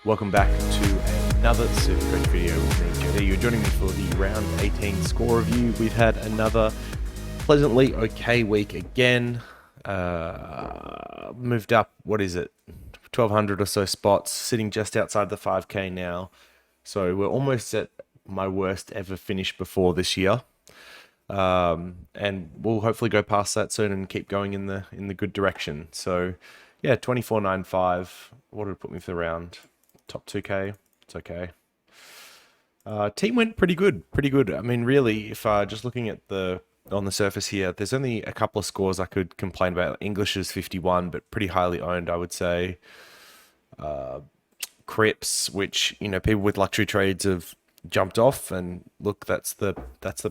Welcome back to another SuperCoach video with me, JD. You're joining me for the round 18 score review. We've had another pleasantly okay week again. Moved up, what is it, 1,200 or so spots, sitting just outside the 5K now. So we're almost at my worst ever finish before this year. And we'll hopefully go past that soon and keep going in the good direction. So yeah, 24.95. What did it put me for the round? Top 2K. It's okay. Team went pretty good. I mean, really, if just looking at on the surface here, there's only a couple of scores I could complain about. English is 51, but pretty highly owned, I would say. Crips, which, you know, people with luxury trades have jumped off, and look, that's the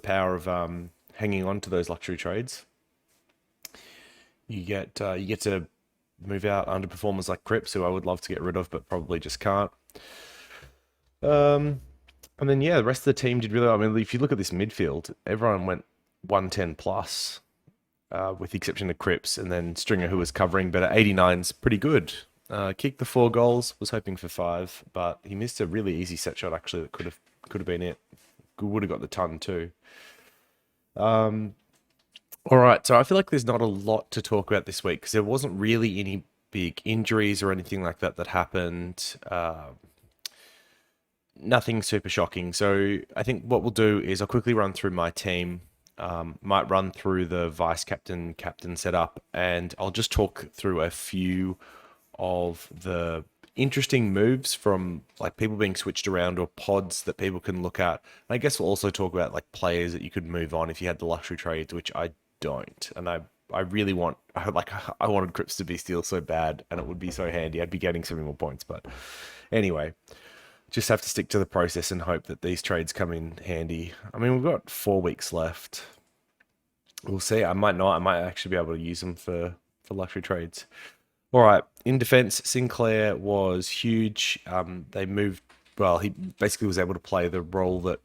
power of hanging on to those luxury trades. You get to move out underperformers like Crips, who I would love to get rid of, but probably just can't. And then yeah, the rest of the team did really well. I mean, if you look at this midfield, everyone went 110 plus, with the exception of Crips, and then Stringer, who was covering, but at 89's pretty good. Kicked the 4 goals, was hoping for 5, but he missed a really easy set shot actually that could have been it. Would have got the ton too. All right, so I feel like there's not a lot to talk about this week because there wasn't really any big injuries or anything like that happened. Nothing super shocking. So I think what we'll do is I'll quickly run through my team. Might run through the vice captain setup, and I'll just talk through a few of the interesting moves from like people being switched around or pods that people can look at. And I guess we'll also talk about like players that you could move on if you had the luxury trades, which I don't. And I really I wanted Crips to be steal so bad, and it would be so handy. I'd be getting so many more points, but anyway, just have to stick to the process and hope that these trades come in handy. I mean, we've got 4 weeks left. We'll see. I might not. I might actually be able to use them for luxury trades. All right, in defense, Sinclair was huge. They moved, well, he basically was able to play the role that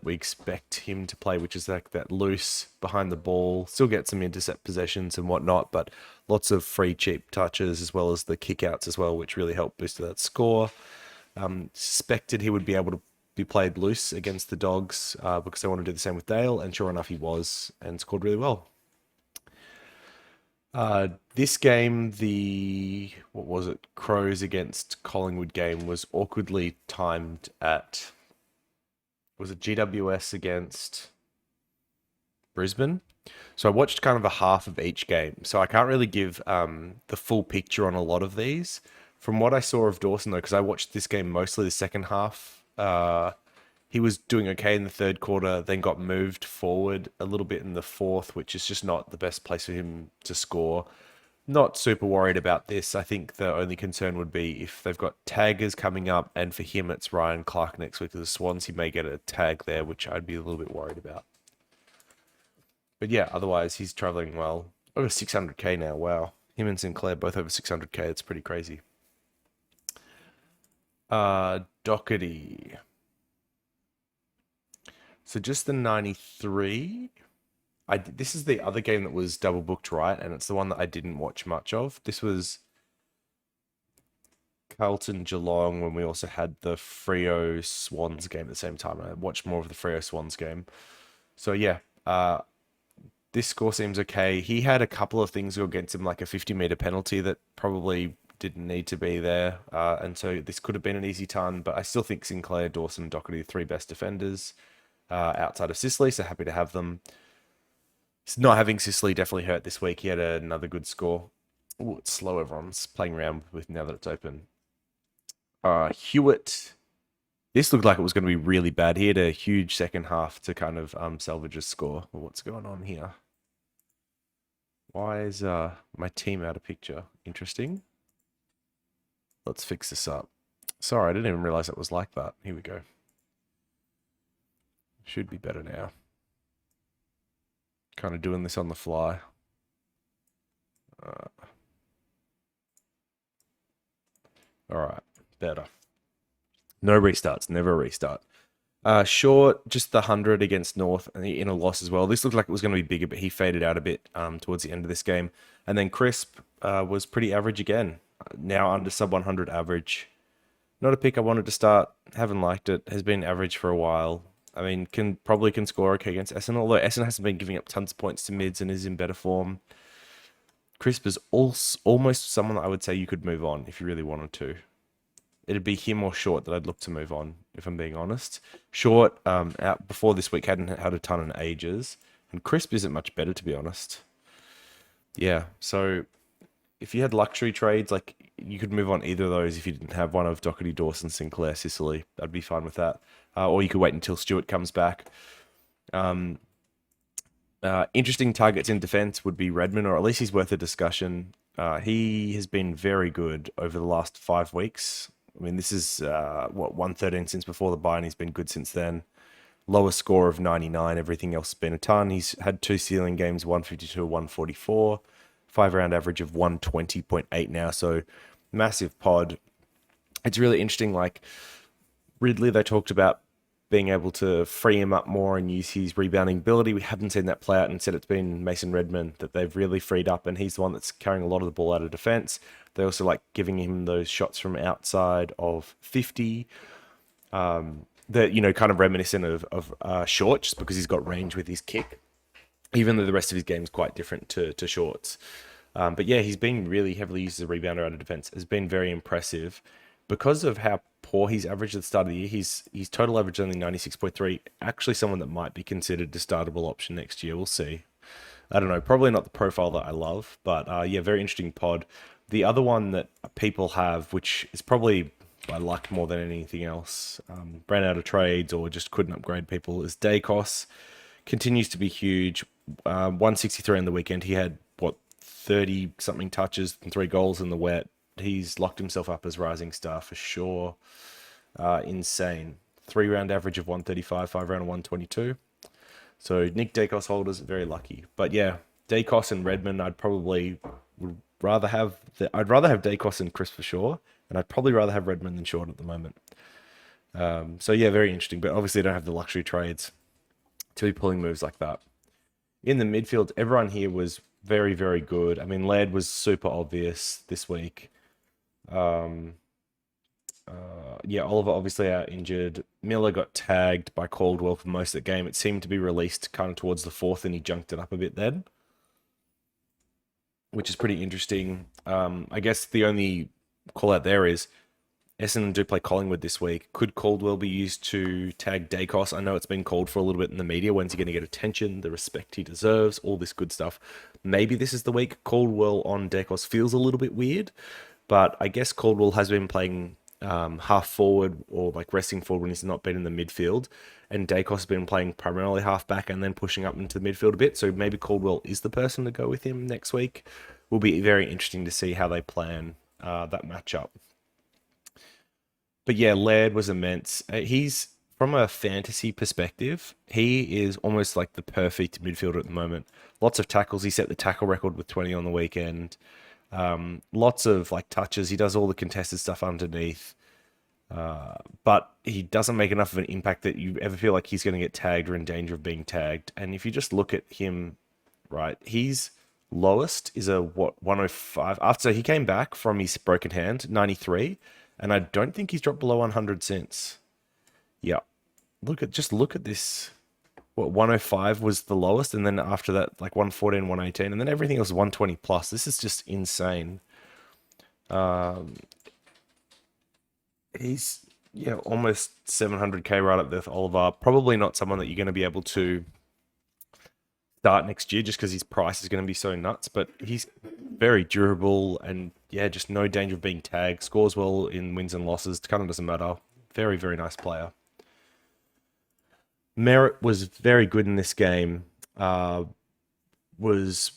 we expect him to play, which is like that loose behind the ball, still get some intercept possessions and whatnot, but lots of free cheap touches as well as the kickouts as well, which really helped boost that score. Suspected he would be able to be played loose against the Dogs because they want to do the same with Dale, and sure enough he was, and scored really well. This game, what was it, Crows against Collingwood game, was awkwardly timed at, was it GWS against Brisbane? So I watched kind of a half of each game, so I can't really give the full picture on a lot of these. From what I saw of Dawson though, because I watched this game mostly the second half, he was doing okay in the third quarter, then got moved forward a little bit in the fourth, which is just not the best place for him to score. Not super worried about this. I think the only concern would be if they've got taggers coming up, and for him it's Ryan Clark next week to the Swans. He may get a tag there, which I'd be a little bit worried about. But yeah, otherwise he's traveling well. Over 600k now, wow. Him and Sinclair both over 600k, it's pretty crazy. Doherty. So just the 93. This is the other game that was double booked, right? And it's the one that I didn't watch much of. This was Carlton Geelong when we also had the Freo Swans game at the same time. I watched more of the Freo Swans game. So yeah, this score seems okay. He had a couple of things go against him, like a 50-meter penalty that probably didn't need to be there. And so this could have been an easy ton, but I still think Sinclair, Dawson, Doherty are the 3 best defenders outside of Sicily, so happy to have them. Not having Sicily definitely hurt this week. He had another good score. Ooh, it's slow, everyone's playing around with now that it's open. Hewitt. This looked like it was going to be really bad. He had a huge second half to kind of salvage a score. Well, what's going on here? Why is my team out of picture? Interesting. Let's fix this up. Sorry, I didn't even realize it was like that. Here we go. Should be better now. Kind of doing this on the fly. All right, better. No restarts, never a restart. Short, just the 100 against North in a loss as well. This looked like it was going to be bigger, but he faded out a bit towards the end of this game. And then Crisp was pretty average again. Now under sub 100 average. Not a pick I wanted to start. Haven't liked it. Has been average for a while. I mean, can score okay against Essen, although Essen hasn't been giving up tons of points to mids and is in better form. Crisp is also almost someone that I would say you could move on if you really wanted to. It'd be him or Short that I'd look to move on, if I'm being honest. Short, out before this week, hadn't had a ton in ages, and Crisp isn't much better, to be honest. Yeah, so if you had luxury trades, like you could move on either of those if you didn't have one of Doherty, Dawson, Sinclair, Sicily. I'd be fine with that. Or you could wait until Stewart comes back. Interesting targets in defense would be Redmond, or at least he's worth a discussion. He has been very good over the last 5 weeks. I mean, this is 113 since before the bye, and he's been good since then. Lowest score of 99. Everything else has been a ton. He's had 2 ceiling games, 152, 144. 5-round average of 120.8 now. So massive pod. It's really interesting. Like Ridley, they talked about being able to free him up more and use his rebounding ability. We haven't seen that play out. Instead, it's been Mason Redmond that they've really freed up, and he's the one that's carrying a lot of the ball out of defense. They also like giving him those shots from outside of 50. That, kind of reminiscent of Short, just because he's got range with his kick, even though the rest of his game is quite different to Short's. But yeah, he's been really heavily used as a rebounder out of defense. Has been very impressive. Because of how poor he's averaged at the start of the year, his total average only 96.3. Actually, someone that might be considered a startable option next year. We'll see. I don't know. Probably not the profile that I love, but yeah, very interesting pod. The other one that people have, which is probably by luck more than anything else, ran out of trades or just couldn't upgrade people, is Dacos. Continues to be huge. 163 on the weekend. He had, 30 something touches and 3 goals in the wet. He's locked himself up as rising star for sure. Insane. 3-round average of 135, 5-round of 122. So Nick Dacos holders very lucky. But yeah, Dacos and Redmond, I'd rather have Dacos and Chris for sure, and I'd probably rather have Redmond than Short at the moment. So yeah, very interesting. But obviously, I don't have the luxury trades to be pulling moves like that. In the midfield, everyone here was very, very good. I mean, Laird was super obvious this week. Yeah, Oliver obviously out injured. Miller got tagged by Caldwell for most of the game. It seemed to be released kind of towards the 4th, and he junked it up a bit then, which is pretty interesting. I guess the only call out there is Essendon do play Collingwood this week. Could Caldwell be used to tag Dacos? I know it's been called for a little bit in the media. When's he going to get attention, the respect he deserves, all this good stuff. Maybe this is the week. Caldwell on Dacos feels a little bit weird, but I guess Caldwell has been playing half forward or like resting forward when he's not been in the midfield, and Dacos has been playing primarily half back and then pushing up into the midfield a bit. So maybe Caldwell is the person to go with him next week. Will be very interesting to see how they plan that matchup. But yeah, Laird was immense. He's, from a fantasy perspective, he is almost like the perfect midfielder at the moment. Lots of tackles. He set the tackle record with 20 on the weekend. Lots of like touches. He does all the contested stuff underneath. But he doesn't make enough of an impact that you ever feel like he's going to get tagged or in danger of being tagged. And if you just look at him, right, his lowest is 105. After he came back from his broken hand, 93. And I don't think he's dropped below 100 since. Yeah. Look at this. 105 was the lowest, and then after that, like 114, 118, and then everything else 120 plus. This is just insane. He's almost 700k right up there with Oliver. Probably not someone that you're going to be able to start next year just because his price is going to be so nuts, but he's very durable and yeah, just no danger of being tagged. Scores well in wins and losses. Kind of doesn't matter. Very, very nice player. Merritt was very good in this game. Was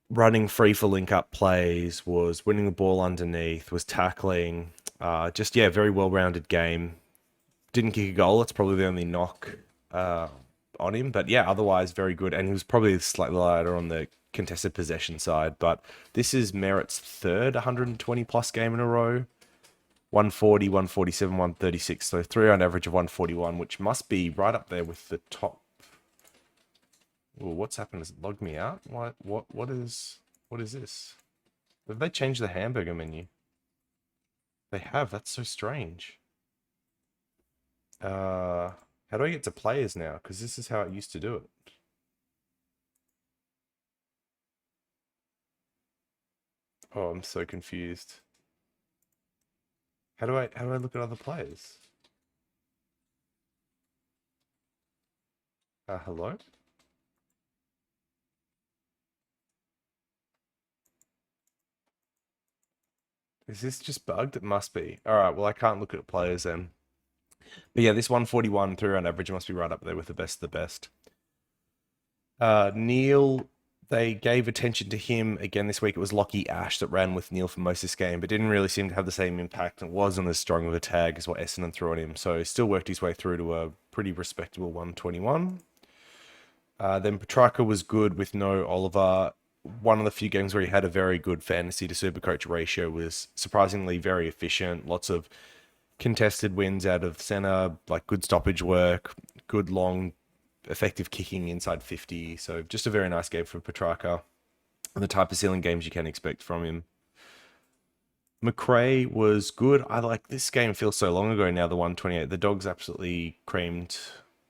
running free for link-up plays, was winning the ball underneath, was tackling. Very well-rounded game. Didn't kick a goal. That's probably the only knock on him. But yeah, otherwise very good. And he was probably slightly lighter on the contested possession side. But this is Merritt's third 120-plus game in a row. 140, 147, 136. So 3-round average of 141, which must be right up there with the top. Well, what's happened? Has it logged me out? What is this? Have they changed the hamburger menu? They have. That's so strange. How do I get to players now? Because this is how I used to do it. Oh, I'm so confused. How do I look at other players? Hello? Is this just bugged? It must be. All right, well, I can't look at players then. But yeah, this 141 3-round average must be right up there with the best of the best. Neil, they gave attention to him again this week. It was Lockie Ash that ran with Neil for most of this game, but didn't really seem to have the same impact and wasn't as strong of a tag as what Essendon threw at him. So still worked his way through to a pretty respectable 121. Then Petrarca was good with no Oliver. One of the few games where he had a very good fantasy to supercoach ratio, was surprisingly very efficient. Lots of contested wins out of centre, like good stoppage work, good long effective kicking inside 50. So just a very nice game for Petrarca. And the type of ceiling games you can expect from him. McRae was good. I like this game feels so long ago now, the 128. The Dogs absolutely creamed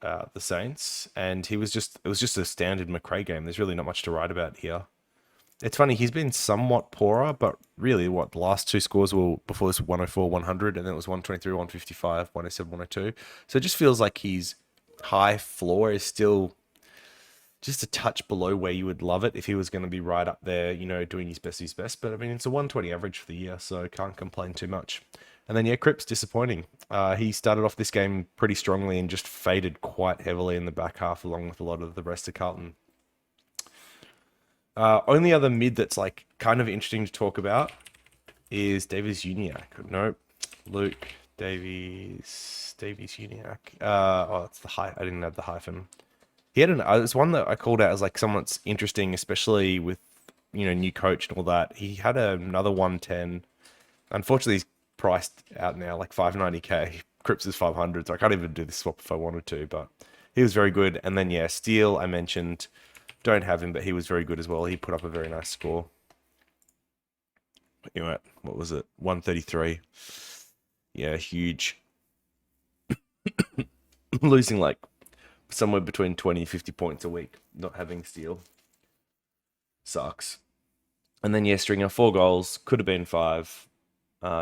the Saints, and it was just a standard McRae game. There's really not much to write about here. It's funny, he's been somewhat poorer, but really, the last two scores were before this 104, 100, and then it was 123, 155, 107, 102. So it just feels like his high floor is still just a touch below where you would love it if he was going to be right up there, doing his best. But I mean, it's a 120 average for the year, so can't complain too much. And then, yeah, Cripps, disappointing. He started off this game pretty strongly and just faded quite heavily in the back half, along with a lot of the rest of Carlton. Only other mid that's like kind of interesting to talk about is Davies Uniacke. Nope. Luke Davies Uniacke. It's the I didn't have the hyphen. He had it's one that I called out as like someone that's interesting, especially with new coach and all that. He had another 110. Unfortunately, he's priced out now like 590k. Cripps is 500, so I can't even do this swap if I wanted to. But he was very good. And then yeah, Steele I mentioned. Don't have him, but he was very good as well. He put up a very nice score. Anyway, what was it? 133. Yeah, huge. Losing like somewhere between 20 and 50 points a week, not having Steele. Sucks. And then, yeah, Stringer, 4 goals. Could have been 5.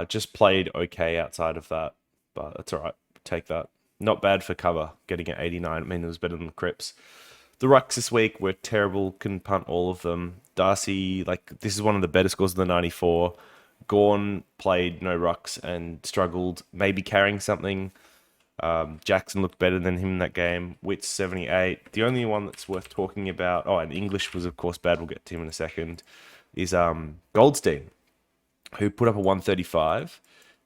Just played okay outside of that, but that's all right. Take that. Not bad for cover, getting at 89. I mean, it was better than Cripps. The rucks this week were terrible. Couldn't punt all of them. Darcy, this is one of the better scores of the 94. Gorn played no rucks and struggled, maybe carrying something. Jackson looked better than him in that game. Witts 78. The only one that's worth talking about, and English was of course bad, we'll get to him in a second, is Goldstein, who put up a 135.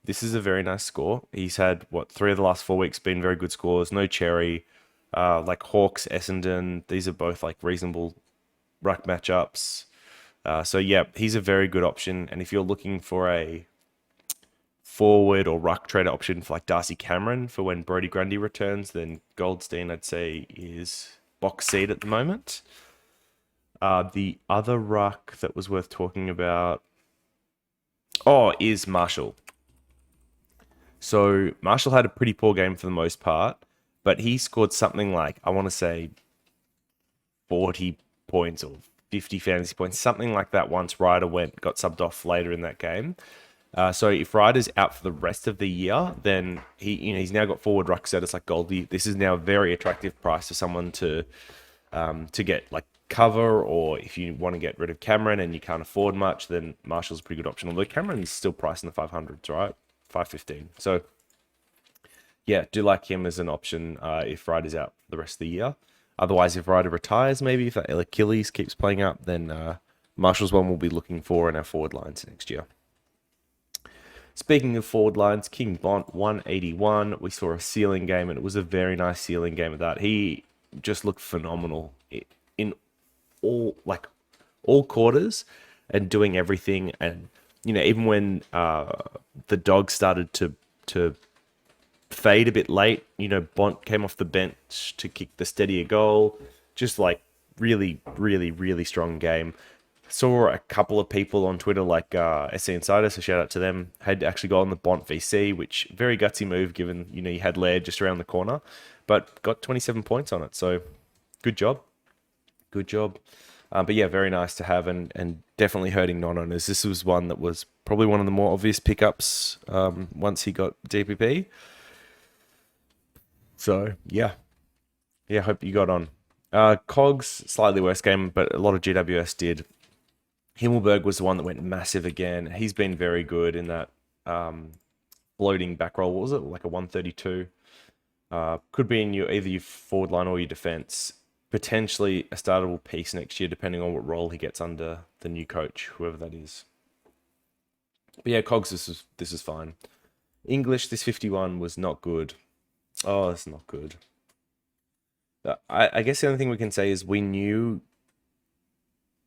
This is a very nice score. He's had, 3 of the last 4 weeks been very good scores. No Cherry. Like Hawks, Essendon, these are both like reasonable ruck matchups. So yeah, he's a very good option. And if you're looking for a forward or ruck trader option for like Darcy Cameron for when Brodie Grundy returns, then Goldstein I'd say is box seat at the moment. The other ruck that was worth talking about, is Marshall. So Marshall had a pretty poor game for the most part, but he scored something like, I want to say 40 points or 50 fantasy points, something like that once Ryder got subbed off later in that game. So if Ryder's out for the rest of the year, then he's now got forward ruck status like Goldie. This is now a very attractive price for someone to get like cover, or if you want to get rid of Cameron and you can't afford much, then Marshall's a pretty good option. Although Cameron's still priced in the 500s, right? 515. So yeah, do like him as an option if Ryder's out for the rest of the year. Otherwise, if Ryder retires, maybe if that Achilles keeps playing up, then Marshall's one we'll be looking for in our forward lines next year. Speaking of forward lines, King Bont 181. We saw a ceiling game, and it was a very nice ceiling game at that. He just looked phenomenal in all quarters and doing everything. And even when the Dogs started to fade a bit late, Bont came off the bench to kick the steadier goal. Just like really, really, really strong game. Saw a couple of people on Twitter like SC Insider, so shout out to them, had actually gone the Bont VC, which very gutsy move given, you had Laird just around the corner, but got 27 points on it. So good job. Good job. But yeah, very nice to have and definitely hurting non-owners. This was one that was probably one of the more obvious pickups once he got DPP. So yeah. Yeah, hope you got on. Cogs, slightly worse game, but a lot of GWS did. Himmelberg was the one that went massive again. He's been very good in that floating back roll. What was it? Like a 132. Could be in either your forward line or your defense. Potentially a startable piece next year, depending on what role he gets under the new coach, whoever that is. But yeah, Cogs, this is fine. English, this 51 was not good. Oh, it's not good. I guess the only thing we can say is we knew,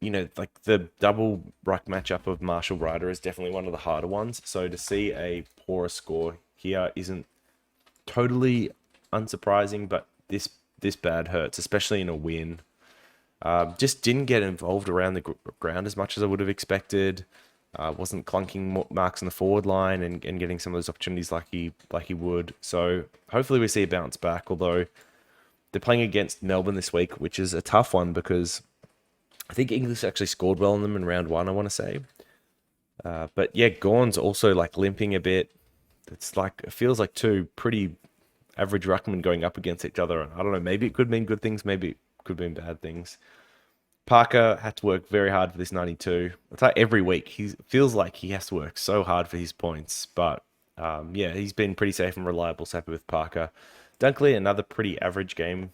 like the double ruck matchup of Marshall Ryder is definitely one of the harder ones. So to see a poorer score here isn't totally unsurprising, but this bad hurts, especially in a win. Just didn't get involved around the ground as much as I would have expected. Wasn't clunking marks on the forward line and getting some of those opportunities like he would. So hopefully we see a bounce back, although they're playing against Melbourne this week, which is a tough one because I think English actually scored well on them in round one, I want to say. But yeah, Gawn's also like limping a bit. It feels like two pretty average ruckmen going up against each other. I don't know, maybe it could mean good things, maybe it could mean bad things. Parker had to work very hard for this 92. It's like every week he feels like he has to work so hard for his points, but yeah, he's been pretty safe and reliable. So happy with Parker. Dunkley, another pretty average game.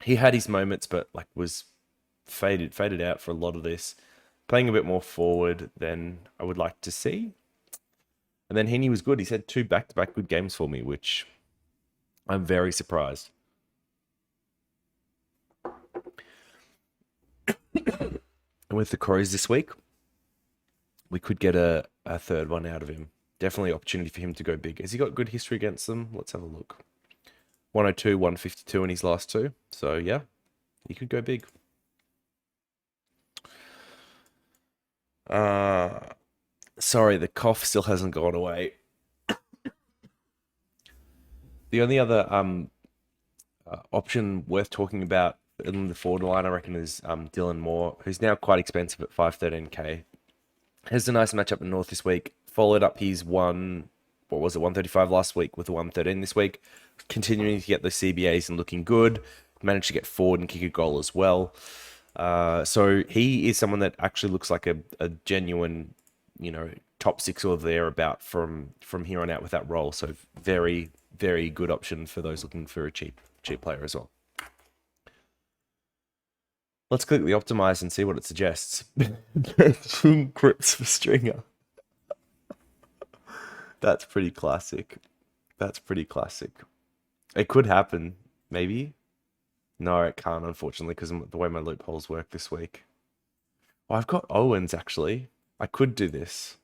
He had his moments, but like was faded out for a lot of this. Playing a bit more forward than I would like to see. And then Heaney was good. He's had 2 back-to-back good games for me, which I'm very surprised. And with the Crows this week, we could get a third one out of him. Definitely opportunity for him to go big. Has he got good history against them? Let's have a look. 102, 152 in his last 2. So yeah, he could go big. Sorry, the cough still hasn't gone away. The only other option worth talking about in the forward line, I reckon, is Dylan Moore, who's now quite expensive at 513k. Has a nice matchup in North this week. Followed up his 135 last week with a 113 this week. Continuing to get the CBAs and looking good. Managed to get forward and kick a goal as well. So he is someone that actually looks like a genuine, top 6 or thereabout from here on out with that role. So very, very good option for those looking for a cheap player as well. Let's click the optimize and see what it suggests. Crips for Stringer. That's pretty classic. It could happen, maybe. No, it can't, unfortunately, because the way my loopholes work this week. Oh, I've got Owens, actually. I could do this.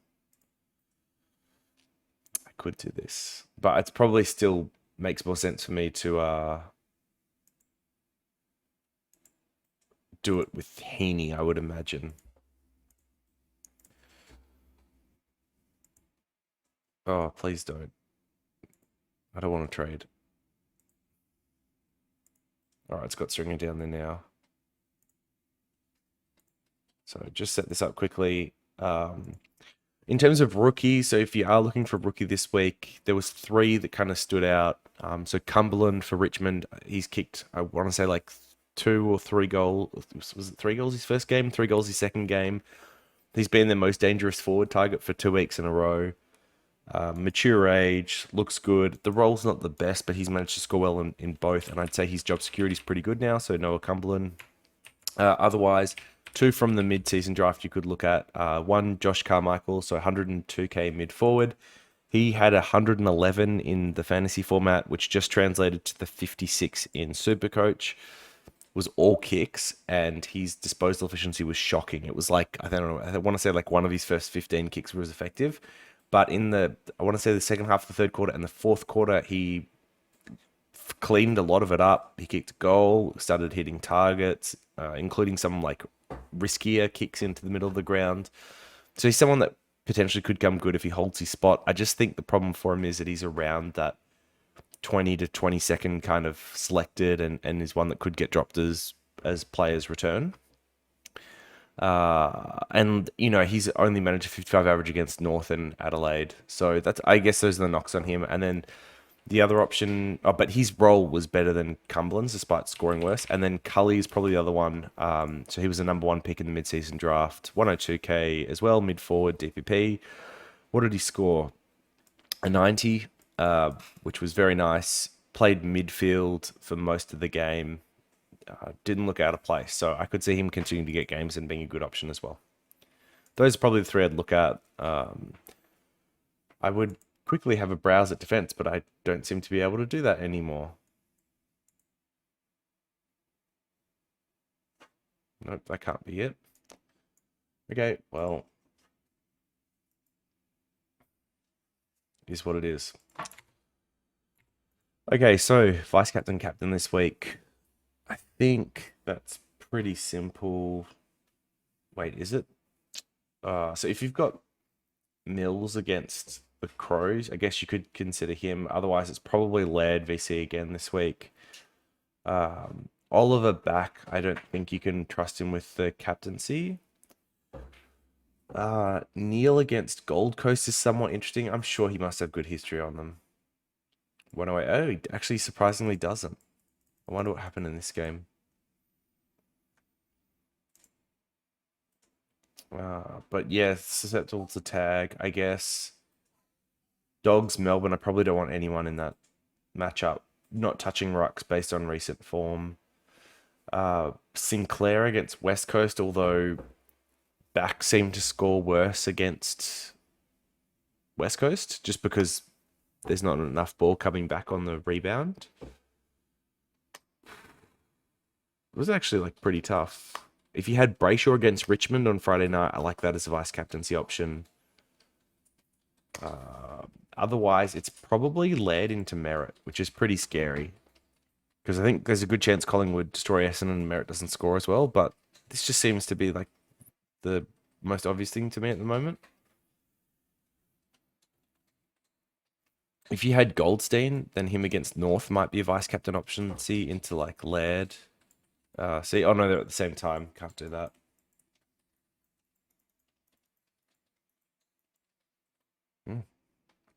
But it's probably still makes more sense for me to do it with Heaney, I would imagine. Oh, please don't. I don't want to trade. Alright, it's got Stringer down there now. So just set this up quickly. In terms of rookies, so if you are looking for a rookie this week, there was 3 that kind of stood out. So Cumberland for Richmond, he's kicked, I want to say like 2 or 3 goals. Was it 3 goals his first game? 3 goals his second game. He's been their most dangerous forward target for 2 weeks in a row. Mature age, looks good. The role's not the best, but he's managed to score well in both, and I'd say his job security is pretty good now, so Noah Cumberland. Otherwise, 2 from the mid-season draft you could look at. 1, Josh Carmichael, so 102k mid-forward. He had 111 in the fantasy format, which just translated to the 56 in SuperCoach. Was all kicks, and his disposal efficiency was shocking. It was like, I don't know, I want to say like one of his first 15 kicks was effective. But I want to say the second half of the third quarter and the fourth quarter, he cleaned a lot of it up. He kicked a goal, started hitting targets, including some like riskier kicks into the middle of the ground. So he's someone that potentially could come good if he holds his spot. I just think the problem for him is that he's around that 20 to 22nd kind of selected, and is one that could get dropped as players return. And he's only managed a 55 average against North and Adelaide, so that's, I guess, those are the knocks on him. And then the other option, but his role was better than Cumberland's despite scoring worse. And then Cully is probably the other one. So he was the number one pick in the mid-season draft, 102k as well, mid forward DPP. What did he score? A 90, which was very nice. Played midfield for most of the game. Didn't look out of place, so I could see him continuing to get games and being a good option as well. Those are probably the three I'd look at. I would quickly have a browse at defense, but I don't seem to be able to do that anymore. Nope, that can't be it. Okay, well, it is what it is. Okay, so vice captain, captain this week. I think that's pretty simple. Wait, is it? So if you've got Mills against the Crows, I guess you could consider him. Otherwise, it's probably Laird VC again this week. Oliver back, I don't think you can trust him with the captaincy. Neil against Gold Coast is somewhat interesting. I'm sure he must have good history on them. 108. Oh, he actually surprisingly doesn't. I wonder what happened in this game. But yeah, susceptible to tag, I guess. Dogs, Melbourne, I probably don't want anyone in that matchup. Not touching rucks based on recent form. Sinclair against West Coast, although back seemed to score worse against West Coast, just because there's not enough ball coming back on the rebound. It was actually like pretty tough. If you had Brayshaw against Richmond on Friday night, I like that as a vice captaincy option. Otherwise, it's probably led into Merritt, which is pretty scary. Because I think there's a good chance Collingwood destroy Essendon and Merritt doesn't score as well. But this just seems to be like the most obvious thing to me at the moment. If you had Goldstein, then him against North might be a vice captain option. See, into like Laird. See, oh no, they're at the same time. Can't do that.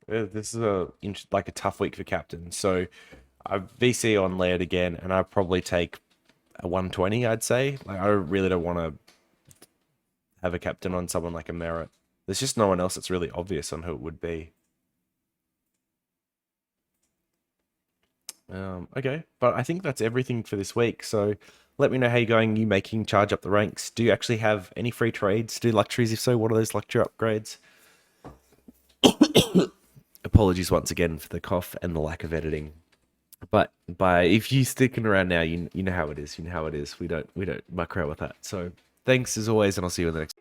This is like a tough week for captain. So I VC on Laird again, and I probably take a 120. I'd say. Like I really don't want to have a captain on someone like a Merritt. There's just no one else that's really obvious on who it would be. Okay, but I think that's everything for this week. So let me know how you're going. You making charge up the ranks? Do you actually have any free trades? Do luxuries? If so, what are those luxury upgrades? Apologies once again for the cough and the lack of editing. But if you sticking around now, you know how it is. You know how it is. We don't muck around with that. So thanks as always, and I'll see you in the next.